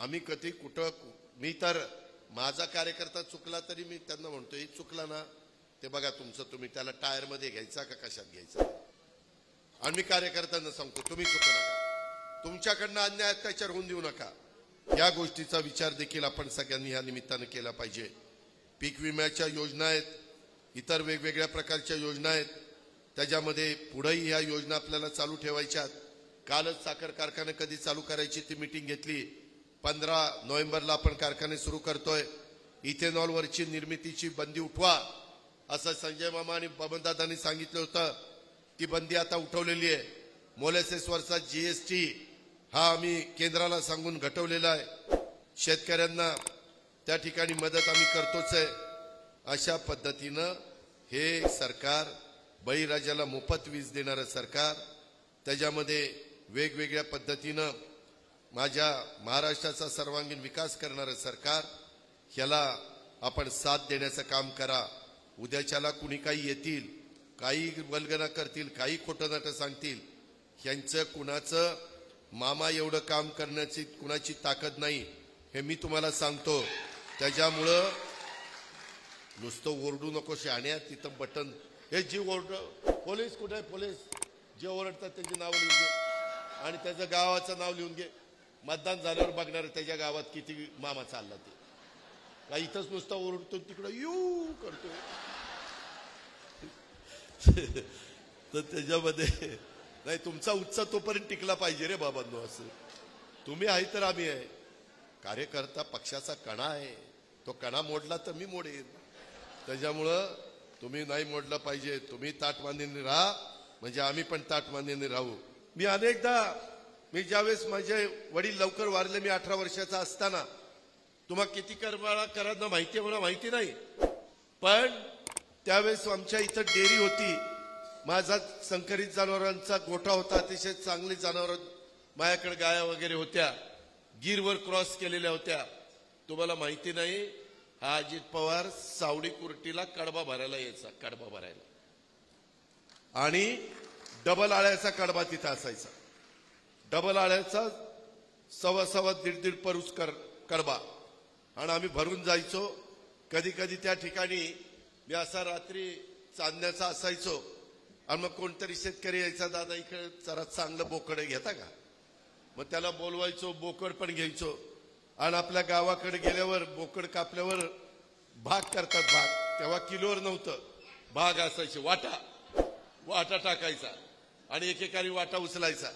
आम्ही कधी कुठं मी तर माझा कार्यकर्ता चुकला तरी मी त्यांना म्हणतो हे चुकला ना ते बघा तुमचं तुम्ही त्याला टायर मध्ये घ्यायचा का कशात घ्यायचा आणि मी कार्यकर्त्यांना सांगतो तुम्ही चुकू नका तुमच्याकडनं अन्याय अत्याचार होऊन देऊ नका या गोष्टीचा विचार देखील आपण सगळ्यांनी या निमित्ताने केला पाहिजे। पीक विम्याच्या योजना आहेत इतर वेगवेगळ्या प्रकारच्या योजना आहेत त्याच्यामध्ये पुढेही ह्या योजना आपल्याला चालू ठेवायच्यात। कालच साखर कारखाने कधी चालू करायची ती मीटिंग घेतली 15 नोव्हेंबरला आपण कारखाने सुरू करतोय। इथेनॉल वरची निर्मितीची बंदी उठवा असं संजय मामा आणि बबनदादांनी सांगितलं होतं ती बंदी आता उठवलेली आहे। मोलेसेस वरचा जीएसटी हा आम्ही केंद्राला सांगून घटवलेला आहे। शेतकऱ्यांना त्या ठिकाणी मदत आम्ही करतोच आहे। अशा पद्धतीनं हे सरकार बळीराजाला मोफत वीज देणारं सरकार त्याच्यामध्ये वेगवेगळ्या पद्धतीनं माझ्या महाराष्ट्राचा सर्वांगीण विकास करणारं सरकार ह्याला आपण साथ देण्याचं काम करा। उद्याच्याला कुणी काही येतील काही वल्गना करतील काही खोटं नाटं सांगतील ह्यांचं कुणाचं मामा एवढं काम करण्याची कुणाची ताकद नाही हे मी तुम्हाला सांगतो। त्याच्यामुळं नुसतं ओरडू नको शहाण्या तिथं बटन हे जी ओरड पोलीस कुठे आहे पोलीस जे ओरडतात त्यांची नावं लिहून घे आणि त्याचं गावाचं नाव लिहून घे मतदान झाल्यावर बघणार त्याच्या गावात किती मामा चालला ते का इथंच नुसतं ओरडतो तिकडं यू करतो तर त्याच्यामध्ये नाही तुमचा उत्साह तोपर्यंत टिकला पाहिजे रे बाबांनो। असं तुम्ही आहे तर आम्ही आहे कार्यकर्ता पक्षाचा कणा आहे तो कणा मोडला तर मी मोडेन त्याच्यामुळं तुम्ही नाही मोडलं पाहिजे तुम्ही ताटमांदीने राहा म्हणजे आम्ही पण ताटमांदीने राहू। मी अनेकदा मी ज्यावेळेस माझे वडील लवकर वारले मी 18 वर्षाचा असताना तुम्हाला किती करमाळा करायला माहिती आहे मला माहिती नाही पण त्यावेळेस आमच्या इथं डेअरी होती माझा संकरित जनावरांचा गोठा होता अतिशय चांगली जनावर माझ्याकडे गाया वगैरे होत्या गिरवर क्रॉस केलेल्या होत्या। तुम्हाला माहिती नाही हा अजित पवार सावडी कुर्टीला कडबा भरायला यायचा कडबा भरायला आणि डबल आळ्याचा कडबा तिथं असायचा डबल आळ्याचा सव्वा दीड परूस कडबा आणि आम्ही भरून जायचो। कधी कधी त्या ठिकाणी मी असा रात्री चांदण्याचा असायचो आणि मग कोणतरी शेतकरी यायचा दादा इकडे जरा चांगलं बोकड घेता का मग त्याला बोलवायचो बोकड पण घ्यायचो आणि आपल्या गावाकडे गेल्यावर बोकड कापल्यावर भाग करतात भाग तेव्हा किलोवर नव्हतं भाग असायचे वाटा टाकायचा आणि एकेकाने वाटा उचलायचा